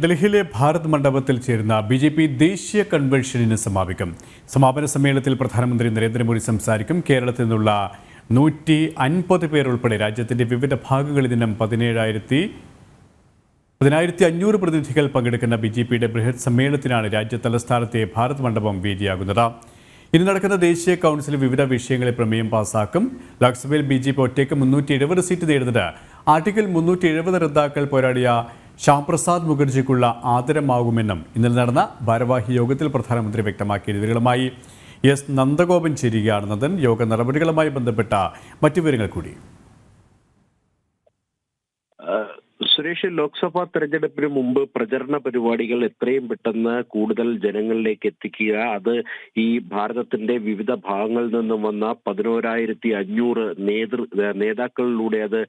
ഡൽഹിയിലെ ഭാരത് മണ്ഡപത്തിൽ ചേരുന്ന ബി.ജെ.പി. ദേശീയ കൺവെൻഷനിന് സമാപിക്കും. സമാപന സമ്മേളനത്തിൽ പ്രധാനമന്ത്രി നരേന്ദ്രമോദി സംസാരിക്കും. കേരളത്തിൽ നിന്നുള്ള 150 പേർ ഉൾപ്പെടെ രാജ്യത്തിന്റെ വിവിധ ഭാഗങ്ങളിൽ നിന്നും 15,500 പ്രതിനിധികൾ പങ്കെടുക്കുന്ന ബി.ജെ.പിയുടെ ബൃഹത് സമ്മേളനത്തിനാണ് രാജ്യ തലസ്ഥാനത്തെ ഭാരത് മണ്ഡപം വേദിയാകുന്നത്. ഇന്ന് നടക്കുന്ന ദേശീയ കൗൺസിൽ വിവിധ വിഷയങ്ങളെ പ്രമേയം പാസാക്കും. ലോക്സഭയിൽ ബി.ജെ.പി. ഒറ്റയ്ക്ക് 370 സീറ്റ് നേടുന്നത് ആർട്ടിക്കിൾ 370 റദ്ദാക്കൽ പോരാടിയ ശ്യാംപ്രസാദ് മുഖർജിക്കുള്ള ആദരമാകുമെന്നും ഇന്നലെ നടന്ന ഭാരവാഹി യോഗത്തിൽ പ്രധാനമന്ത്രി വ്യക്തമാക്കിയ രീതികളുമായി എസ് നന്ദഗോപൻ ചേരുകയാണ്. യോഗ നടപടികളുമായി ബന്ധപ്പെട്ട മറ്റു വിവരങ്ങൾ കൂടി. സുരേഷ്, ലോക്സഭാ തെരഞ്ഞെടുപ്പിന് മുമ്പ് പ്രചരണ പരിപാടികൾ എത്രയും പെട്ടെന്ന് കൂടുതൽ ജനങ്ങളിലേക്ക് എത്തിക്കുക, അത് ഈ ഭാരതത്തിന്റെ വിവിധ ഭാഗങ്ങളിൽ നിന്നും വന്ന 11,500 നേതാക്കളിലൂടെ അത്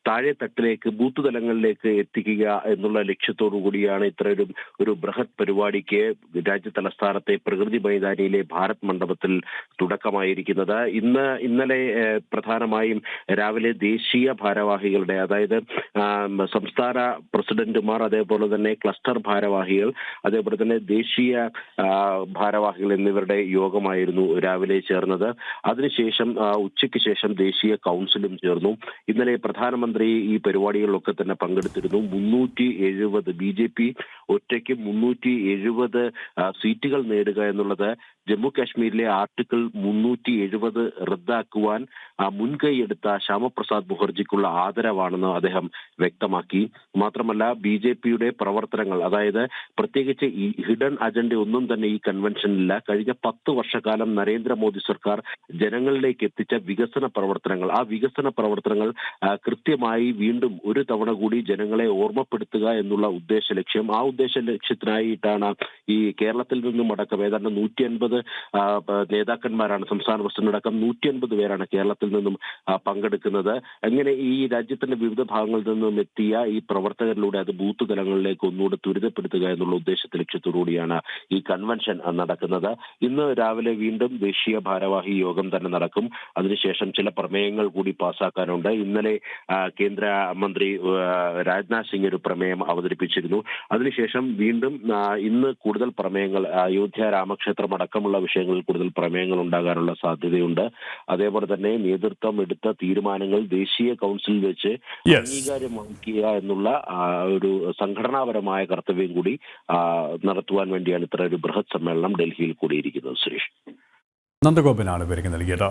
താഴെത്തട്ടിലേക്ക് ബൂത്ത് തലങ്ങളിലേക്ക് എത്തിക്കുക എന്നുള്ള ലക്ഷ്യത്തോടു കൂടിയാണ് ഇത്രയും ഒരു ബൃഹത് പരിപാടിക്ക് രാജ്യ തലസ്ഥാനത്തെ പ്രകൃതി മൈതാനിയിലെ ഭാരത് മണ്ഡപത്തിൽ തുടക്കമായിരിക്കുന്നത്. ഇന്നലെ പ്രധാനമായും രാവിലെ ദേശീയ ഭാരവാഹികളുടെ, അതായത് സംസ്ഥാന പ്രസിഡന്റുമാർ, അതേപോലെ തന്നെ ക്ലസ്റ്റർ ഭാരവാഹികൾ, അതേപോലെ തന്നെ ദേശീയ ഭാരവാഹികൾ എന്നിവരുടെ യോഗമായിരുന്നു രാവിലെ ചേർന്നത്. അതിനുശേഷം ഉച്ചയ്ക്ക് ശേഷം ദേശീയ കൗൺസിലും ചേർന്നു. ഇന്നലെ പ്രധാനമന്ത്രി ഈ പരിപാടികളിലൊക്കെ തന്നെ പങ്കെടുത്തിരുന്നു. 370 ബി.ജെ.പി. ഒറ്റയ്ക്ക് 370 സീറ്റുകൾ നേടുക എന്നുള്ളത് ജമ്മു കാശ്മീരിലെ ആർട്ടിക്കിൾ 370 റദ്ദാക്കുവാൻ മുൻകൈയെടുത്ത ശ്യാമപ്രസാദ് മുഖർജിക്കുള്ള ആദരവാണെന്ന് അദ്ദേഹം വ്യക്തമാക്കി. മാത്രമല്ല, ബി.ജെ.പിയുടെ പ്രവർത്തനങ്ങൾ, അതായത് പ്രത്യേകിച്ച് ഈ ഹിഡൻ അജണ്ട ഒന്നും തന്നെ ഈ കൺവെൻഷനില്ല. കഴിഞ്ഞ 10 വർഷക്കാലം നരേന്ദ്രമോദി സർക്കാർ ജനങ്ങളിലേക്ക് എത്തിച്ച വികസന പ്രവർത്തനങ്ങൾ, ആ വികസന പ്രവർത്തനങ്ങൾ കൃത്യമായി വീണ്ടും ഒരു തവണ കൂടി ജനങ്ങളെ ഓർമ്മപ്പെടുത്തുക എന്നുള്ള ഉദ്ദേശ ലക്ഷ്യം, ആ ഉദ്ദേശ ലക്ഷ്യത്തിനായിട്ടാണ് ഈ കേരളത്തിൽ നിന്നും അടക്കം ഏതാണ്ട് 150 നേതാക്കന്മാരാണ്, സംസ്ഥാന പ്രസിഡന്റ് അടക്കം 150 പേരാണ് കേരളത്തിൽ നിന്നും പങ്കെടുക്കുന്നത്. അങ്ങനെ ഈ രാജ്യത്തിന്റെ വിവിധ ഭാഗങ്ങളിൽ നിന്നും എത്തിയ ഈ പ്രവർത്തകരിലൂടെ അത് ബൂത്ത് തലങ്ങളിലേക്ക് ഒന്നുകൂടി ത്വരിതപ്പെടുത്തുക എന്നുള്ള ഉദ്ദേശ ലക്ഷ്യത്തോടുകൂടിയാണ് ഈ കൺവെൻഷൻ നടക്കുന്നത്. ഇന്ന് രാവിലെ വീണ്ടും ദേശീയ ഭാരവാഹി യോഗം തന്നെ നടക്കും. അതിനുശേഷം ചില പ്രമേയങ്ങൾ കൂടി പാസ്സാക്കാനുണ്ട്. ഇന്നലെ കേന്ദ്രമന്ത്രി രാജ്നാഥ് സിംഗ് ഒരു പ്രമേയം അവതരിപ്പിച്ചിരുന്നു. അതിനുശേഷം വീണ്ടും ഇന്ന് കൂടുതൽ പ്രമേയങ്ങൾ, അയോധ്യ രാമക്ഷേത്രം അടക്കമുള്ള വിഷയങ്ങളിൽ കൂടുതൽ പ്രമേയങ്ങൾ ഉണ്ടാകാനുള്ള സാധ്യതയുണ്ട്. അതേപോലെ തന്നെ നേതൃത്വം എടുത്ത തീരുമാനങ്ങൾ ദേശീയ കൗൺസിലിൽ വെച്ച് അംഗീകാരം വഹിക്കുക എന്നുള്ള ഒരു സംഘടനാപരമായ കർത്തവ്യം കൂടി നടത്തുവാൻ വേണ്ടിയാണ് ഇത്ര ഒരു ബൃഹത് സമ്മേളനം ഡൽഹിയിൽ കൂടിയിരിക്കുന്നത്. സുരേഷ്, നന്ദഗോപനാണ് വിവരങ്ങൾ നൽകിയത്.